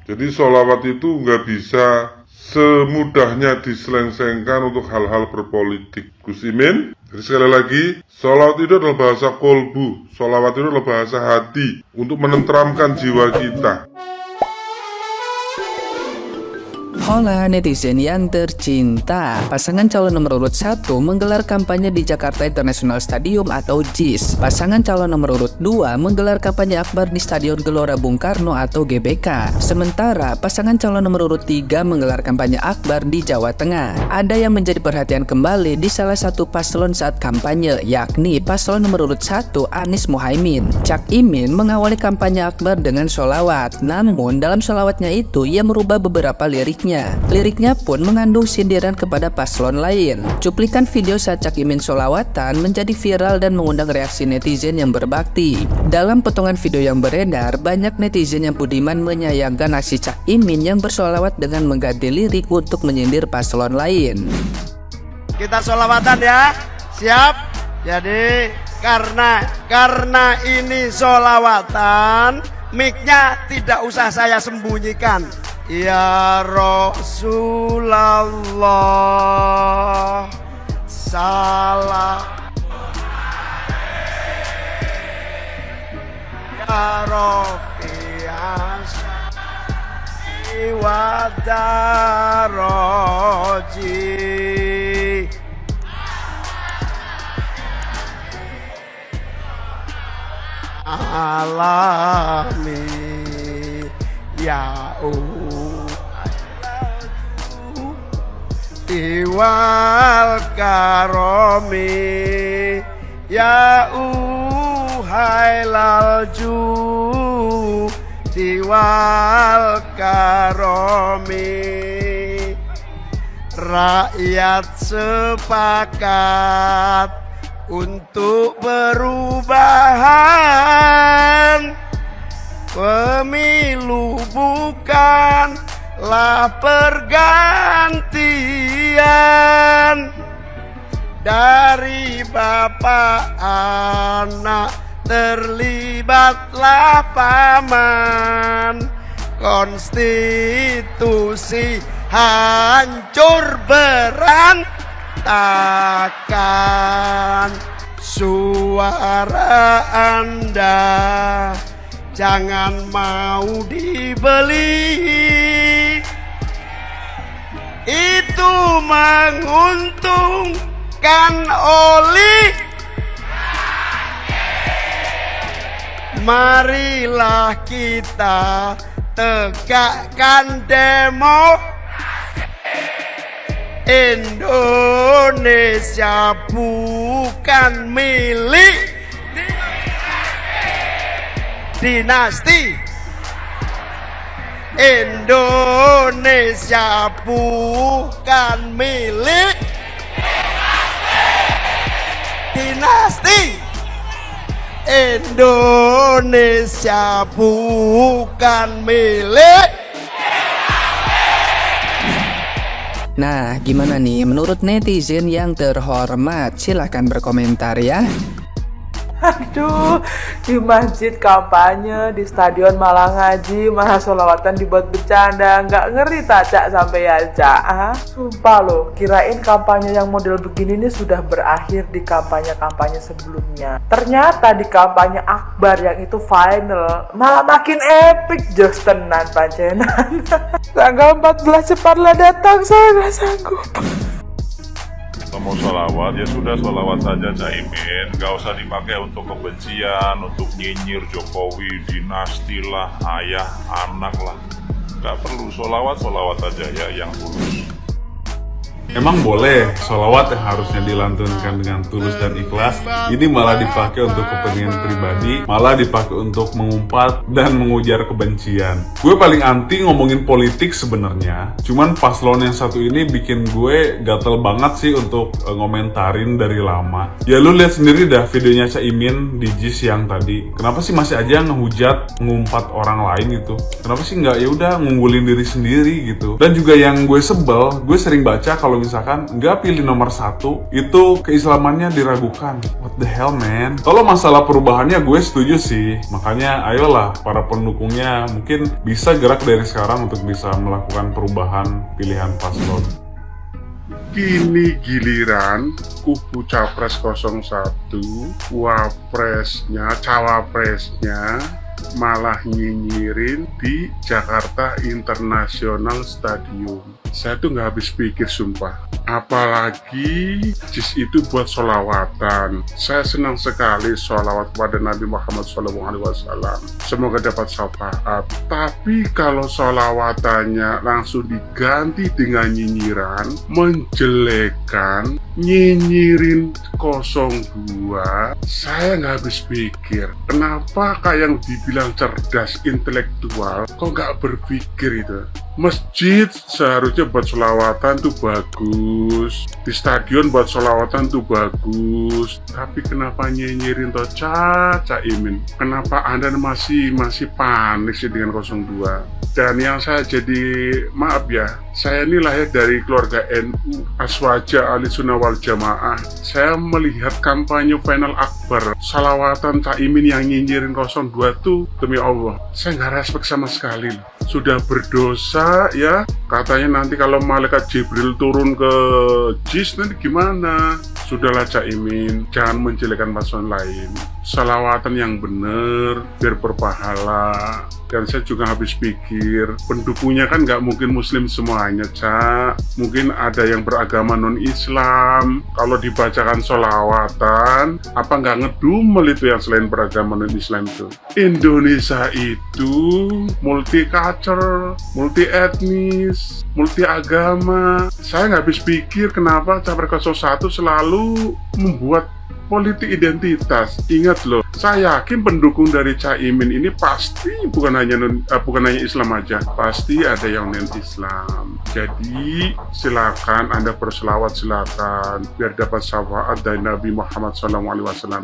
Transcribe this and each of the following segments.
Jadi sholawat itu nggak bisa semudahnya diseleng-selengkan untuk hal-hal berpolitik. Gus Imin, jadi sekali lagi, sholawat itu adalah bahasa kolbu, sholawat itu adalah bahasa hati untuk menenteramkan jiwa kita. Hola netizen yang tercinta, pasangan calon nomor urut 1 menggelar kampanye di Jakarta International Stadium atau JIS. Pasangan calon nomor urut 2 menggelar kampanye akbar di Stadion Gelora Bung Karno atau GBK. Sementara pasangan calon nomor urut 3 menggelar kampanye akbar di Jawa Tengah. Ada yang menjadi perhatian kembali di salah satu paslon saat kampanye, yakni paslon nomor urut 1 Anies Muhaimin. Cak Imin mengawali kampanye akbar dengan sholawat, namun dalam sholawatnya itu ia merubah beberapa liriknya. Liriknya pun mengandung sindiran kepada paslon lain. Cuplikan video saat Cak Imin sholawatan menjadi viral dan mengundang reaksi netizen yang berbakti. Dalam potongan video yang beredar, banyak netizen yang budiman menyayangkan aksi Cak Imin yang bersolawat dengan mengganti lirik untuk menyindir paslon lain. Kita sholawatan ya, siap? Jadi karena ini sholawatan, mic-nya tidak usah saya sembunyikan. Ya Rasulullah, salam. Ya Rafi'as wa daraji. Alami ya iwal karomi ya hailal ju diwal karomi. Rakyat sepakat untuk perubahan, pemilu bukanlah pergantian. Dari bapak anak terlibatlah paman, konstitusi hancur berantakan. Suara Anda jangan mau dibeli, itu menguntungkan oli. Marilah kita tegakkan demokrasi. Indonesia bukan milik dinasti. Indonesia bukan milik dinasti. Indonesia bukan milik. Nah, gimana nih menurut netizen yang terhormat? Silahkan berkomentar ya. Aduh, di masjid kampanye, di stadion malah ngaji, malah sholawatan dibuat bercanda. Nggak ngeri tak Cak sampai ya Cak? Sumpah loh, kirain kampanye yang model begini nih sudah berakhir di kampanye-kampanye sebelumnya. Ternyata di kampanye akbar yang itu final, malah makin epic. Jos tenan pancenan. Tanggal 14 cepatlah datang, saya nggak sanggup. Kita mau sholawat, ya sudah sholawat saja Caimin. Gak usah dipakai untuk kebencian, untuk nyinyir Jokowi, dinasti lah, ayah, anak lah. Gak perlu sholawat aja ya yang tulus. Emang boleh sholawat yang harusnya dilantunkan dengan tulus dan ikhlas, ini malah dipakai untuk kepentingan pribadi, malah dipakai untuk mengumpat dan mengujar kebencian. Gue paling anti ngomongin politik sebenarnya, cuman paslon yang satu ini bikin gue gatel banget sih untuk ngomentarin dari lama. Ya lu lihat sendiri dah videonya Caimin di JIS yang tadi. Kenapa sih masih aja ngehujat, ngumpat orang lain gitu? Kenapa sih nggak ya udah ngunggulin diri sendiri gitu? Dan juga yang gue sebel, gue sering baca kalau kalau misalkan nggak pilih nomor 1, itu keislamannya diragukan. What the hell, man? Kalau masalah perubahannya gue setuju sih. Makanya ayolah para pendukungnya mungkin bisa gerak dari sekarang untuk bisa melakukan perubahan pilihan paslon. Kini giliran kubu Capres 01, wapresnya, cawapresnya malah nyinyirin di Jakarta International Stadium. Saya tuh nggak habis pikir sumpah. Apalagi JIS itu buat sholawatan. Saya senang sekali sholawat pada Nabi Muhammad SAW. Semoga dapat syafaat. Tapi kalau sholawatannya langsung diganti dengan nyinyiran, menjelekan, nyinyirin 02, saya nggak habis pikir. Kenapa kayak yang dibilang cerdas, intelektual, kok nggak berpikir itu? Masjid seharusnya buat sholawatan tuh bagus, di stadion buat sholawatan tuh bagus, tapi kenapa nyinyirin toh Caimin? Kenapa Anda masih panik sih dengan 02? Dan yang saya jadi, maaf ya, saya ini lahir dari keluarga NU, Aswaja Ahli Sunnah wal Jamaah. Saya melihat kampanye Final Akbar, salawatan Caimin yang nyinyirin 02 tuh, demi Allah, saya nggak respect sama sekali. Sudah berdosa ya, katanya nanti kalau malaikat Jibril turun ke JIS nanti gimana? Sudahlah Caimin, jangan menjelekan paslon lain. Salawatan yang bener, biar berpahala. Dan saya juga habis pikir, pendukungnya kan nggak mungkin muslim semuanya, Cak. Mungkin ada yang beragama non-Islam. Kalau dibacakan sholawatan, apa nggak ngedumel itu yang selain beragama non-Islam itu? Indonesia itu multi-culture, multi-etnis, multi-agama. Saya nggak habis pikir kenapa Capres 01 selalu membuat politik identitas. Ingat loh, saya yakin pendukung dari Caimin ini pasti bukan hanya Islam aja, pasti ada yang non-Islam. Jadi silakan Anda berselawat, silakan biar dapat syafaat dari Nabi Muhammad SAW.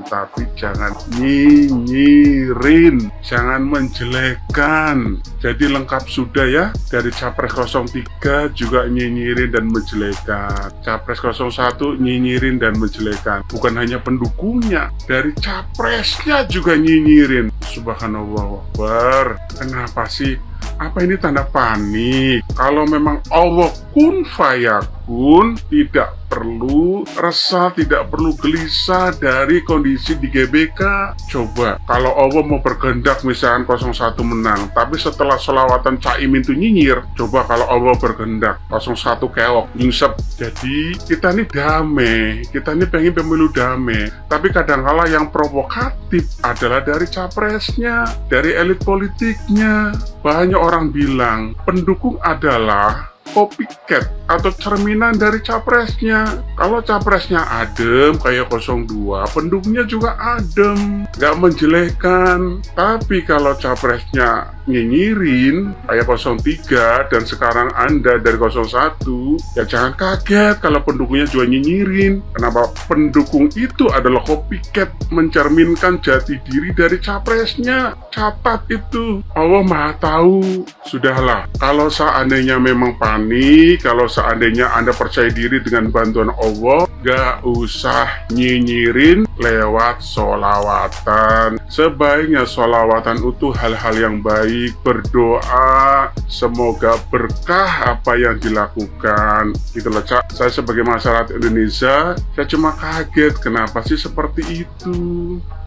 Tapi jangan nyinyirin, jangan menjelekkan. Jadi lengkap sudah ya, dari Capres 03 juga nyinyirin dan menjelekan, Capres 01 nyinyirin dan menjelekan. Bukan hanya pendukungnya, dari capresnya juga nyinyirin. Subhanallah Akbar. Kenapa sih? Apa ini tanda panik? Kalau memang Allah kun fayakun, tidak perlu resah, tidak perlu gelisah dari kondisi di GBK. Coba, kalau Allah mau berkehendak misalkan 01 menang, tapi setelah sholawatan Caimin itu nyinyir, coba kalau Allah berkehendak 01 keok, nyungsep. Jadi, kita ini damai, kita ini pengen pemilu damai. Tapi kadang-kala yang provokatif adalah dari capresnya, dari elit politiknya. Banyak orang bilang, pendukung adalah copycat atau cerminan dari capresnya. Kalau capresnya adem kayak 02, pendukungnya juga adem, gak menjelekan. Tapi kalau capresnya nyinyirin kayak 03 dan sekarang Anda dari 01, ya jangan kaget kalau pendukungnya juga nyinyirin. Kenapa? Pendukung itu adalah copycat, mencerminkan jati diri dari capresnya. Catat itu, Allah Maha Tahu. Sudahlah, kalau seandainya memang panik, kalau seandainya Anda percaya diri dengan bantuan Allah, gak usah nyinyirin lewat sholawatan. Sebaiknya sholawatan itu hal-hal yang baik, berdoa, semoga berkah apa yang dilakukan. Gitu loh, Cak. Saya sebagai masyarakat Indonesia, saya cuma kaget kenapa sih seperti itu.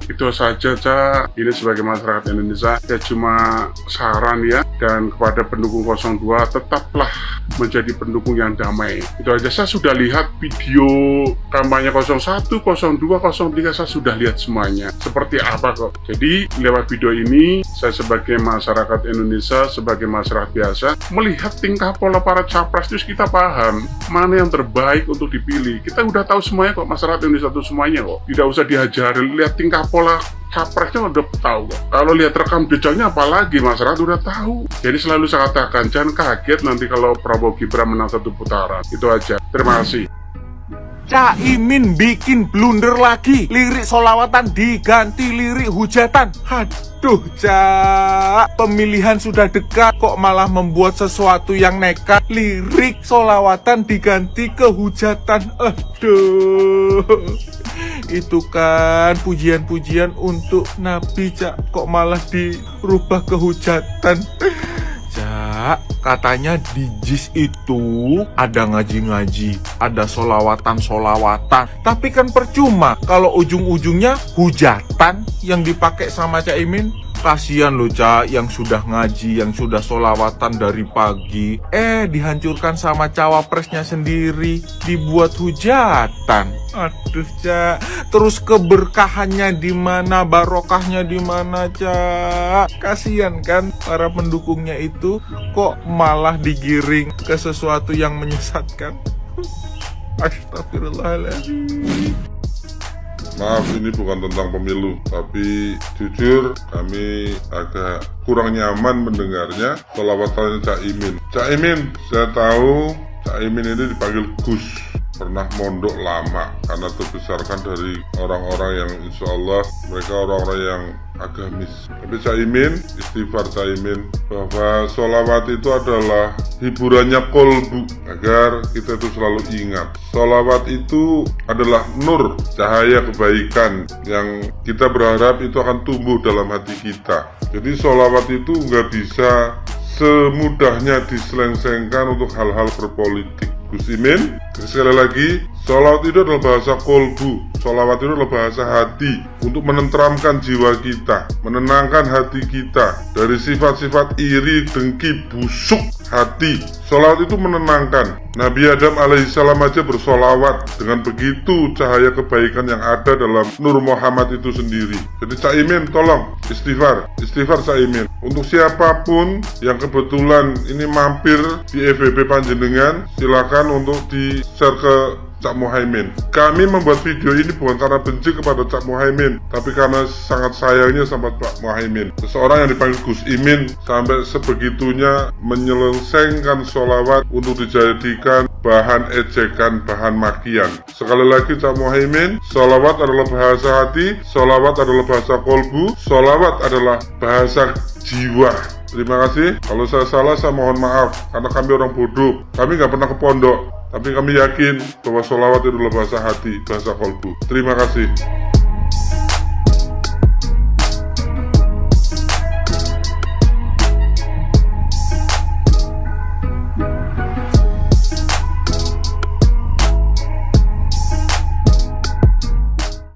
Itu saja, Cak. Ini sebagai masyarakat Indonesia, saya cuma saran ya, dan kepada pendukung 02, tetaplah menjadi pendukung yang damai. Itu aja. Saya sudah lihat video kampanye 01, 02, 03, saya sudah lihat semuanya. Seperti apa kok. Jadi, lewat video ini, saya sebagai masyarakat Indonesia, sebagai masyarakat biasa, melihat tingkah pola para capres, terus kita paham mana yang terbaik untuk dipilih. Kita udah tahu semuanya kok, masyarakat Indonesia itu semuanya kok. Tidak usah diajarin, lihat tingkah pola capresnya udah tahu kok. Kalau lihat rekam jejaknya apalagi masyarakat udah tahu. Jadi selalu saya katakan, jangan kaget nanti kalau Prabowo Gibran menang 1 putaran. Itu aja. Terima kasih. Caimin bikin blunder lagi. Lirik solawatan diganti lirik hujatan. Aduh, Cak. Pemilihan sudah dekat kok malah membuat sesuatu yang nekat. Lirik solawatan diganti ke hujatan. Aduh. Itu kan pujian-pujian untuk Nabi, Cak. Kok malah dirubah ke hujatan? Cak, katanya di JIS itu ada ngaji-ngaji, ada solawatan-solawatan. Tapi kan percuma kalau ujung-ujungnya hujatan yang dipakai sama Caimin. Kasian loh, Cak, yang sudah ngaji, yang sudah solawatan dari pagi. Dihancurkan sama cawapresnya sendiri, dibuat hujatan. Aduh, Cak. Terus keberkahannya di mana, barokahnya di mana, Cak? Kasian kan para pendukungnya itu, kok malah digiring ke sesuatu yang menyesatkan. Astagfirullahaladzim. Maaf, ini bukan tentang pemilu, tapi jujur kami agak kurang nyaman mendengarnya sholawatannya Caimin. Caimin, saya tahu Caimin ini dipanggil Gus, pernah mondok lama karena terbesarkan dari orang-orang yang insya Allah mereka orang-orang yang agamis. Tapi Caimin, istighfar Caimin, bahwa sholawat itu adalah hiburannya kolbu, agar kita itu selalu ingat. Sholawat itu adalah nur, cahaya kebaikan yang kita berharap itu akan tumbuh dalam hati kita. Jadi sholawat itu nggak bisa semudahnya diselengsengkan untuk hal-hal berpolitik. Gus Imin, sekali lagi, sholawat itu adalah bahasa kolbu. Sholawat itu adalah bahasa hati untuk menenteramkan jiwa kita, menenangkan hati kita dari sifat-sifat iri, dengki, busuk hati. Sholawat itu menenangkan. Nabi Adam alaihissalam aja bersolawat. Dengan begitu cahaya kebaikan yang ada dalam Nur Muhammad itu sendiri. Jadi Caimin tolong istighfar Caimin. Untuk siapapun yang kebetulan ini mampir di FBP Panjenengan, silakan untuk di share ke Cak Muhaimin. Kami membuat video ini bukan karena benci kepada Cak Muhaimin, tapi karena sangat sayangnya sama Cak Muhaimin. Seseorang yang dipanggil Gus Imin sampai sebegitunya menyelesengkan sholawat untuk dijadikan bahan ejekan, bahan makian. Sekali lagi Cak Muhaimin, sholawat adalah bahasa hati, sholawat adalah bahasa kolbu, sholawat adalah bahasa jiwa. Terima kasih. Kalau saya salah, saya mohon maaf, karena kami orang bodoh. Kami nggak pernah ke pondok, tapi kami yakin bahwa sholawat itu adalah bahasa hati, bahasa kolbu. Terima kasih.